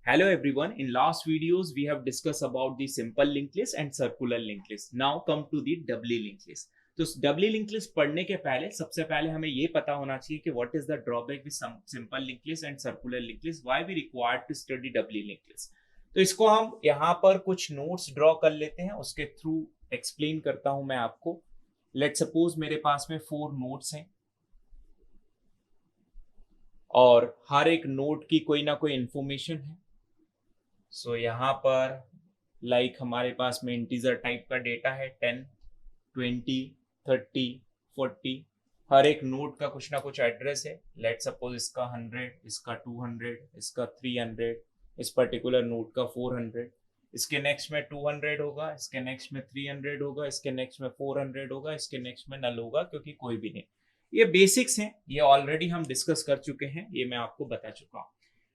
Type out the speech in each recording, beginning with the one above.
Hello everyone. In last videos we have discussed about the simple linked list and circular linked list. Now come to the doubly linked list. तो डबली link list पढ़ने के पहले सबसे पहले हमें ये पता होना चाहिए कि what is the drawback with simple link list and circular link list, why we required to study doubly link list. तो इसको हम यहाँ पर कुछ नोट्स ड्रॉ कर लेते हैं, उसके थ्रू एक्सप्लेन करता हूं मैं आपको। लेट सपोज मेरे पास में 4 नोट्स हैं और हर एक नोट की कोई ना कोई इंफॉर्मेशन है। सो यहाँ पर हमारे पास में इंटीजर टाइप का डेटा है 10, 20, 30, 40। हर एक नोट का कुछ ना कुछ एड्रेस है। लेट सपोज इसका 100, इसका 200, इसका 300, इस पर्टिकुलर नोट का 400। इसके नेक्स्ट में 200 होगा, इसके नेक्स्ट में 300 होगा, इसके नेक्स्ट में 400 होगा, इसके नेक्स्ट में नल होगा क्योंकि कोई भी नहीं। ये बेसिक्स हैं, ये ऑलरेडी हम डिस्कस कर चुके हैं, ये मैं आपको बता चुका हूँ।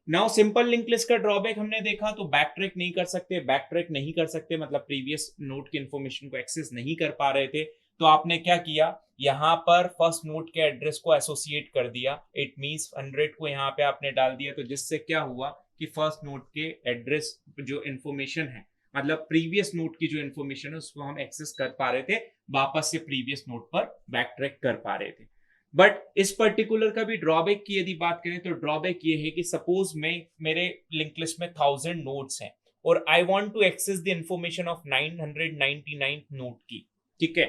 नाउ सिंपल लिंक लिस्ट का ड्रॉबैक हमने देखा, तो बैक ट्रैक नहीं कर सकते। बैक ट्रैक नहीं कर सकते मतलब प्रीवियस नोट की इंफॉर्मेशन को एक्सेस नहीं कर पा रहे थे, तो आपने क्या किया, यहाँ पर फर्स्ट नोट के एड्रेस को एसोसिएट कर दिया। इट मींस 100 को यहाँ पे आपने डाल दिया, तो जिससे क्या हुआ कि फर्स्ट नोट के एड्रेस जो इंफॉर्मेशन है, मतलब प्रीवियस नोट की जो इंफॉर्मेशन है उसको हम एक्सेस कर पा रहे थे, वापस से प्रीवियस नोट पर बैक ट्रैक कर पा रहे थे। बट इस पर्टिकुलर का भी ड्रॉबैक की यदि बात करें तो ड्रॉबैक ये है कि सपोज मेरे लिंक लिस्ट में 1000 नोट्स हैं और I want to access the information of 999 note की, ठीक है।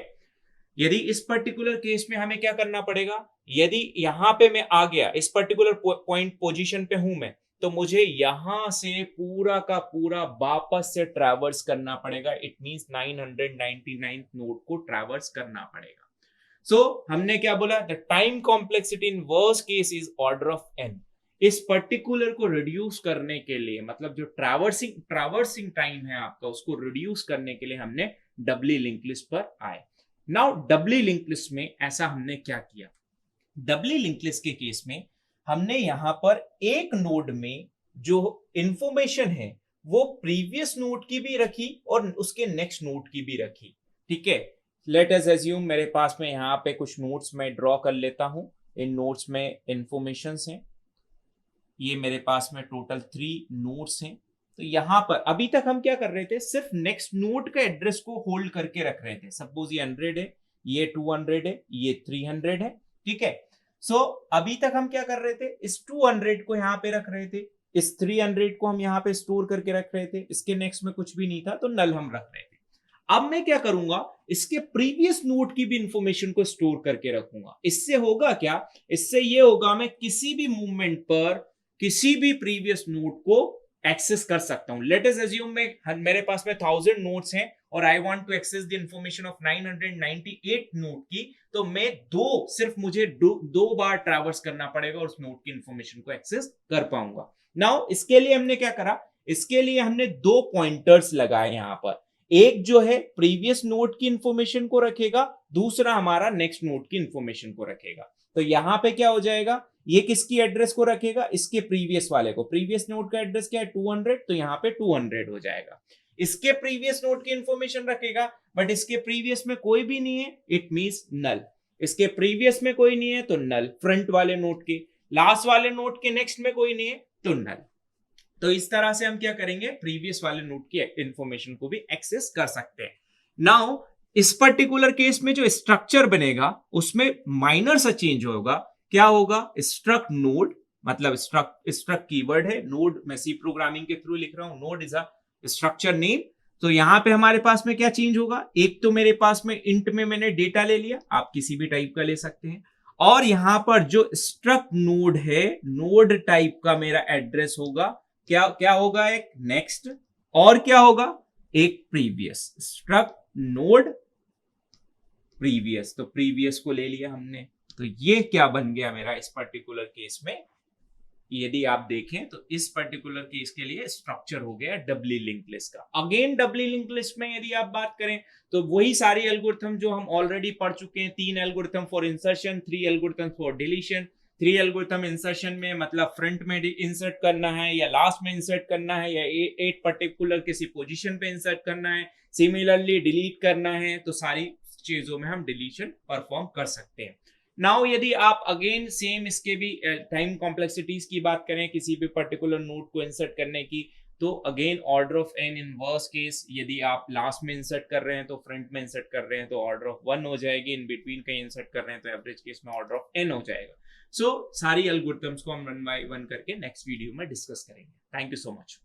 यदि इस पर्टिकुलर केस में हमें क्या करना पड़ेगा, यदि यहां पे मैं आ गया, इस पर्टिकुलर पॉइंट पोजीशन पे हूं मैं, तो मुझे यहां से पूरा का पूरा वापस से ट्रैवर्स करना पड़ेगा। इट मींस 999 नोट को ट्रैवर्स करना पड़ेगा। सो हमने क्या बोला, the time complexity in worst case is order of N. इस पर्टिकुलर को रिड्यूस करने के लिए, मतलब जो ट्रैवर्सिंग टाइम है आपका, उसको रिड्यूस करने के लिए हमने डबली लिंक लिस्ट पर आए। नाउ डबली लिंक लिस्ट में ऐसा हमने क्या किया, डबली लिंक लिस्ट के केस में हमने यहां पर एक नोड में जो इंफॉर्मेशन है वो प्रीवियस नोड की भी रखी और उसके नेक्स्ट नोड की भी रखी, ठीक है। लेट अस अज्यूम मेरे पास में यहाँ पे कुछ नोट्स मैं ड्रॉ कर लेता हूं। इन नोट्स में इंफॉर्मेशंस हैं, ये मेरे पास में टोटल 3 नोट्स हैं। तो यहाँ पर अभी तक हम क्या कर रहे थे, सिर्फ नेक्स्ट नोड का एड्रेस को होल्ड करके रख रहे थे। सपोज ये 100 है, ये 200 है, ये 300 है, ठीक है। सो अभी तक हम क्या कर रहे थे, इस 200 को यहाँ पे रख रहे थे, इस 300 को हम यहाँ पे स्टोर करके रख रहे थे, इसके नेक्स्ट में कुछ भी नहीं था तो नल हम रख रहे थे। अब मैं क्या करूंगा, इसके प्रीवियस नोट की भी इंफॉर्मेशन को स्टोर करके रखूंगा। इससे होगा क्या, इससे ये होगा मैं किसी भी मूवमेंट पर किसी भी प्रीवियस नोट को एक्सेस कर सकता हूं। लेट अस अज्यूम मेरे पास में 1000 नोट्स हैं और I want to access the information of 998 note की, तो मैं सिर्फ मुझे दो बार ट्रैवर्स करना पड़ेगा और उस नोट की इंफॉर्मेशन को एक्सेस कर पाऊंगा। नाउ इसके लिए हमने क्या करा, इसके लिए हमने 2 पॉइंटर्स लगाए यहां पर। एक जो है प्रीवियस नोट की इंफॉर्मेशन को रखेगा, दूसरा हमारा नेक्स्ट नोट की इंफॉर्मेशन को रखेगा। तो यहां पे क्या हो जाएगा, ये किसकी एड्रेस को रखेगा, इसके प्रीवियस वाले को। प्रीवियस नोट का एड्रेस क्या है 200, तो यहां पे 200 हो जाएगा। इसके प्रीवियस नोट की इंफॉर्मेशन रखेगा, बट इसके प्रीवियस में कोई भी नहीं है, इट मींस नल। इसके प्रीवियस में कोई नहीं है तो नल, फ्रंट वाले नोट के, लास्ट वाले नोट के नेक्स्ट में कोई नहीं है तो नल। तो इस तरह से हम क्या करेंगे, प्रीवियस वाले नोट की इंफॉर्मेशन को भी एक्सेस कर सकते हैं। नाउ इस पर्टिकुलर केस में जो स्ट्रक्चर बनेगा उसमें माइनर सा चेंज होगा। क्या होगा, स्ट्रक्ट नोड, मतलब स्ट्रक्ट कीवर्ड है, नोड मैं सी प्रोग्रामिंग के थ्रू लिख रहा हूं, node is a structure name. तो यहां पे हमारे पास में क्या चेंज होगा, एक तो मेरे पास में इंट में मैंने डेटा ले लिया, आप किसी भी टाइप का ले सकते हैं, और यहां पर जो स्ट्रक्ट नोड है, नोड टाइप का मेरा एड्रेस होगा, क्या क्या होगा, एक नेक्स्ट और क्या होगा, एक प्रीवियस। स्ट्रक्ट नोड प्रीवियस, तो प्रीवियस को ले लिया हमने। तो ये क्या बन गया मेरा इस पर्टिकुलर केस में, यदि आप देखें तो इस पर्टिकुलर केस के लिए स्ट्रक्चर हो गया डबली लिंक लिस्ट का। अगेन डबली लिंक लिस्ट में यदि आप बात करें तो वही सारी एल्गोरिथम जो हम ऑलरेडी पढ़ चुके हैं, 3 algorithm for insertion, 3 algorithm for deletion. 3 algorithm insertion में मतलब फ्रंट में इंसर्ट करना है या लास्ट में इंसर्ट करना है या एक पर्टिकुलर किसी पोजीशन पे इंसर्ट करना है, सिमिलरली डिलीट करना है, तो सारी चीजों में हम डिलीशन परफॉर्म कर सकते हैं। नाउ यदि आप अगेन सेम इसके भी टाइम कॉम्प्लेक्सिटीज की बात करें किसी भी पर्टिकुलर नोड को इंसर्ट करने की, तो again order of N in worst case यदि आप लास्ट में इंसर्ट कर रहे हैं तो फ्रंट में इंसर्ट कर रहे हैं तो ऑर्डर ऑफ 1 हो जाएगी, इन बिटवीन कहीं इंसर्ट कर रहे हैं तो एवरेज केस में ऑर्डर ऑफ n हो जाएगा. सो सारी एल्गोरिथम्स को हम 1 by 1 करके नेक्स्ट वीडियो में डिस्कस करेंगे. Thank you so much.